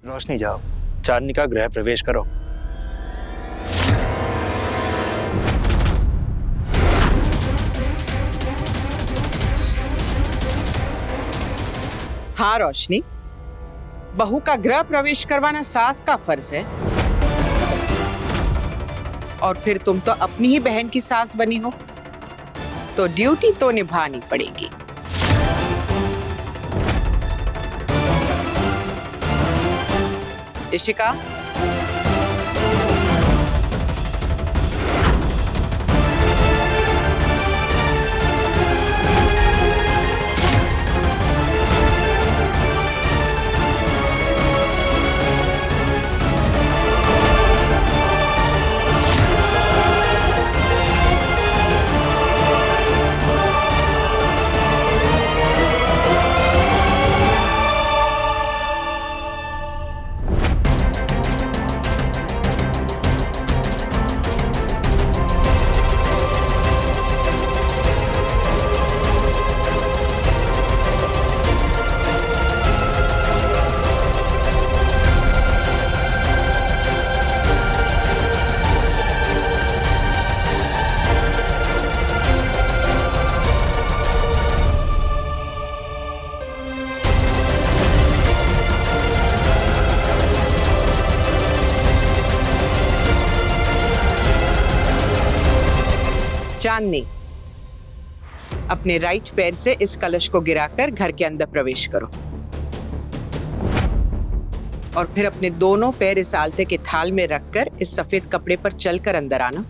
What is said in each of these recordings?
रोशनी जाओ, चांदनी का गृह प्रवेश करो। हाँ रोशनी, बहू का गृह प्रवेश करवाना सास का फर्ज है। और फिर तुम तो अपनी ही बहन की सास बनी हो, तो ड्यूटी तो निभानी पड़ेगी। इशिका, चांदनी, अपने राइट पैर से इस कलश को गिराकर घर के अंदर प्रवेश करो और फिर अपने दोनों पैर इस आलते के थाल में रखकर इस सफेद कपड़े पर चलकर अंदर आना।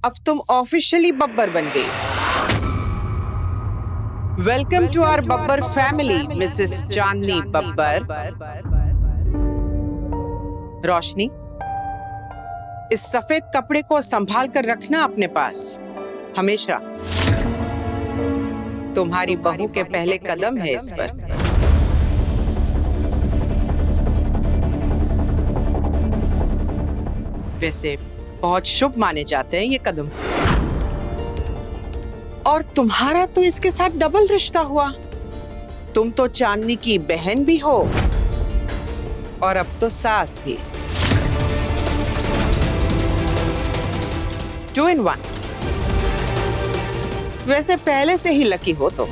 अब तुम ऑफिशियली बब्बर बन गई। Welcome to our Babbar family, Mrs Chandni Babbar. Roshni, इस सफेद कपड़े को संभाल कर रखना अपने पास हमेशा। तुम्हारी बहू के पहले कदम है इस पर। वैसे बहुत शुभ माने जाते हैं ये कदम। और तुम्हारा तो इसके साथ डबल रिश्ता हुआ। तुम तो चांदनी की बहन भी हो और अब तो सास भी। 2 in 1। वैसे पहले से ही लकी हो तुम।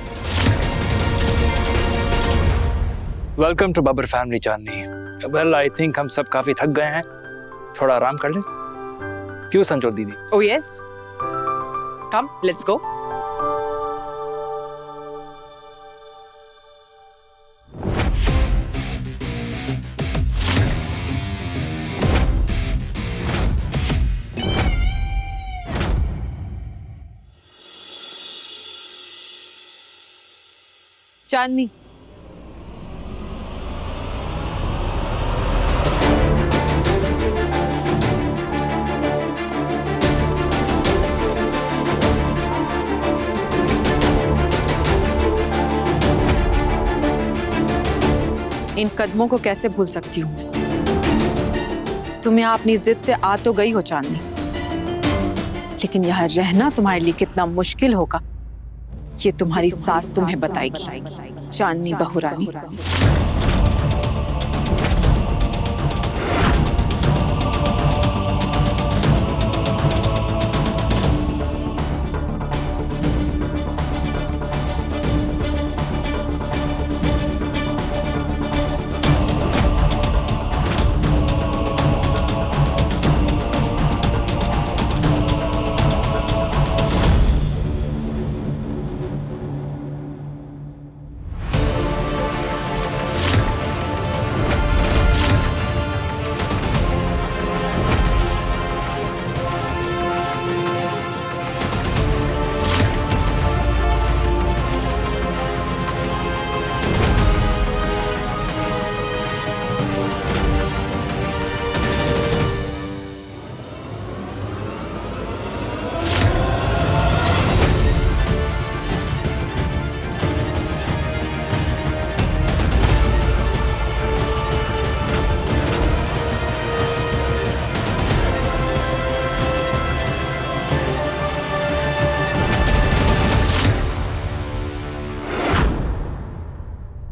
Welcome to Babbar family Chandni. Well, I think हम सब काफी थक गए हैं, थोड़ा आराम कर लें। क्यों संजोत दीदी? Oh yes, come, let's go. चांदनी, इन कदमों को कैसे भूल सकती हूँ मैं? तुम यहाँ अपनी जिद से आ तो गई हो चांदनी, लेकिन यहाँ रहना तुम्हारे लिए कितना मुश्किल होगा ये तुम्हारी सास तुम्हें बताएगी, चांदनी बहुरानी।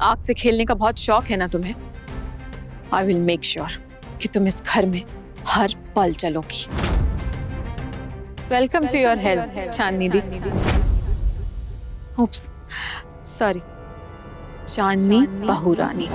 आग से खेलने का बहुत शौक है ना तुम्हें? आई विल मेक श्योर कि तुम इस घर में हर पल चलोगी। Welcome to your help Chandni di. Oops, sorry, Chandni बहुरानी।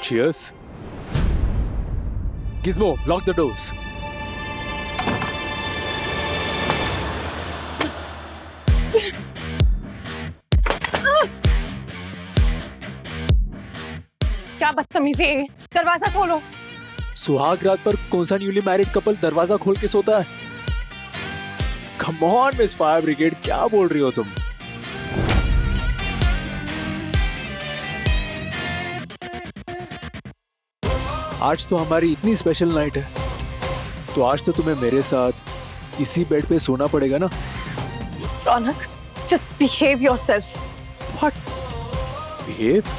Cheers. Gizmo, lock the doors. क्या बदतमीजी है, दरवाजा खोलो। सुहाग रात पर कौन सा न्यूली मैरिड कपल दरवाजा खोल के सोता है? Come on miss fire brigade, क्या बोल रही हो तुम? आज तो हमारी इतनी स्पेशल नाइट है, तो आज तो तुम्हें मेरे साथ इसी बेड पे सोना पड़ेगा ना? रौनक, just behave yourself. What? Behave?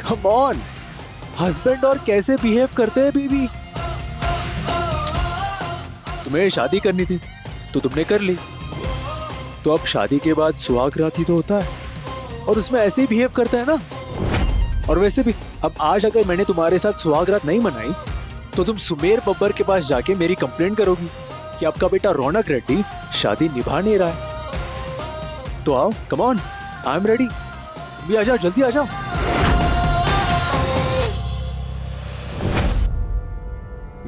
Come on. Husband और कैसे बिहेव करते हैं बीवी? तुम्हें शादी करनी थी तो तुमने कर ली, तो अब शादी के बाद सुहाग रात ही तो होता है और उसमें ऐसे ही बिहेव करता है ना। और वैसे भी अब आज अगर मैंने तुम्हारे साथ सुहाग रात नहीं मनाई तो तुम सुमेर बब्बर के पास जाके मेरी कंप्लेंट करोगी कि आपका बेटा रौनक रेड्डी शादी निभा नहीं रहा है। तो आओ, come on, I am ready. भी आ जाओ, जल्दी आ जाओ।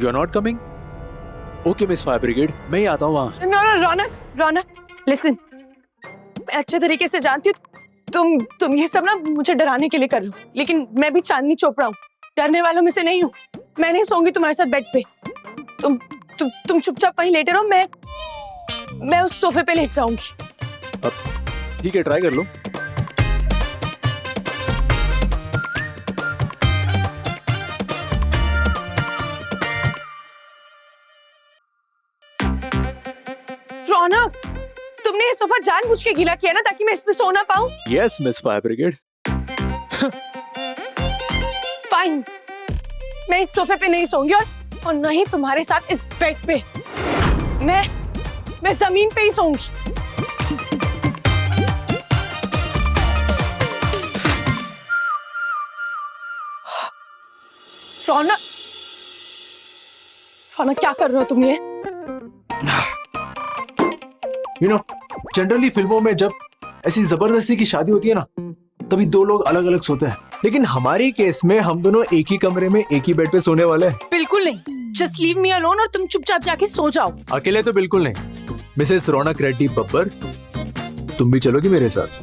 You are not coming? Okay miss fire brigade, मैं ही आता हूँ वहां। रौनक, रौनक, लिसन, मैं अच्छे तरीके से जानती हूँ तुम ये सब ना मुझे डराने के लिए कर रहे हो, लेकिन मैं भी चांदनी चोपड़ा हूँ, डरने वालों में से नहीं हूँ। मैं नहीं सोऊंगी तुम्हारे साथ बेड पे। तुम चुपचाप वहीं लेटे रहो, मैं उस सोफे पे लेट जाऊंगी। अब ठीक है, ट्राई कर लो। रौनक, तुमने ये सोफा जानबूझ के गीला किया ना ताकि मैं इस पे सो ना पाऊं? Yes miss fire brigade. Fine, मैं इस सोफे पे नहीं सोऊंगी और नहीं तुम्हारे साथ इस बेड पे। मैं जमीन पे ही सोऊंगी। रौनक, रौनक क्या कर रहे हो तुम ये? जनरली फिल्मों में जब ऐसी जबरदस्ती की शादी होती है ना, तभी दो लोग अलग अलग सोते हैं, लेकिन हमारी केस में हम दोनों एक ही कमरे में एक ही बेड पे सोने वाले हैं। बिल्कुल नहीं, जस्ट लीव मी अलोन और तुम चुपचाप जाके सो जाओ। अकेले तो बिल्कुल नहीं। मिसेस रौनक रेड्डी बब्बर, तुम भी चलोगी मेरे साथ,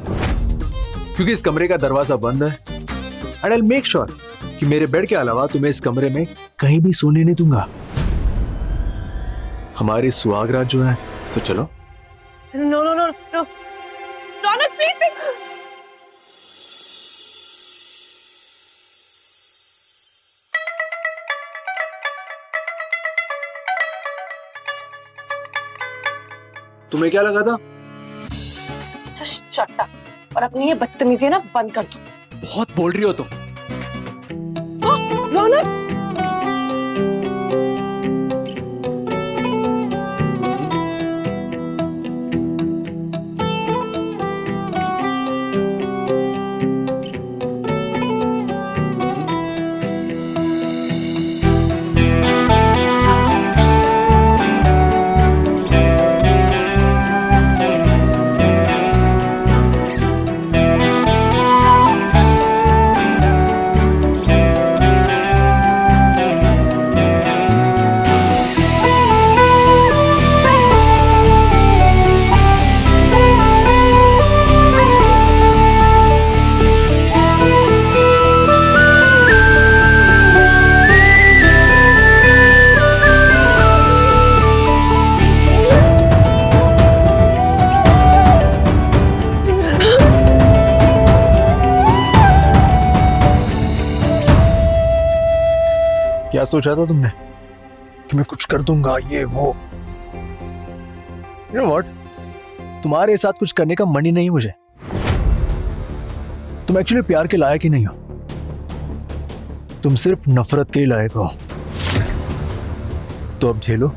क्योंकि इस कमरे का दरवाजा बंद है and I will make sure कि मेरे बेड के अलावा तुम्हें इस कमरे में कहीं भी सोने नहीं दूंगा। हमारी सुहागरात जो है, तो चलो। No no no no Raunak please. तुम्हें क्या लगा था? शट अप और अपनी ये बदतमीजी ना बंद कर दो। बहुत बोल रही हो तुम। रौनक क्या सोचा था तुमने कि मैं कुछ कर दूंगा, ये वो? You know what? तुम्हारे साथ कुछ करने का मन ही नहीं मुझे। तुम एक्चुअली प्यार के लायक ही नहीं हो, तुम सिर्फ नफरत के ही लायक हो। तो अब झेलो।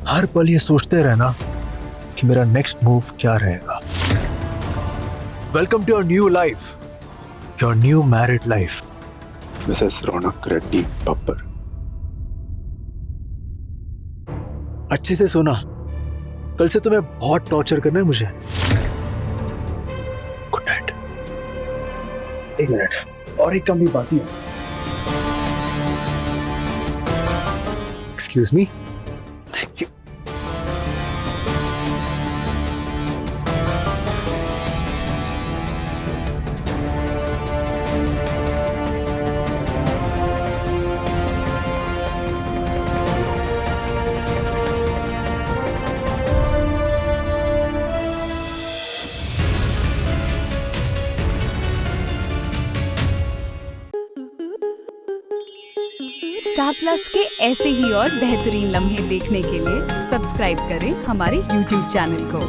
हर पल ये सोचते रहना कि मेरा नेक्स्ट मूव क्या रहेगा। Welcome to your new life, your new married life, Mrs Raunak Reddy Babbar. अच्छे से सुना, कल से तुम्हें बहुत टॉर्चर करना है मुझे। Good night. एक मिनट, और एक काम भी बाकी है। Excuse me. Thank you. Star plus के ऐसे ही और बेहतरीन लम्हे देखने के लिए सब्सक्राइब करें हमारे YouTube चैनल को।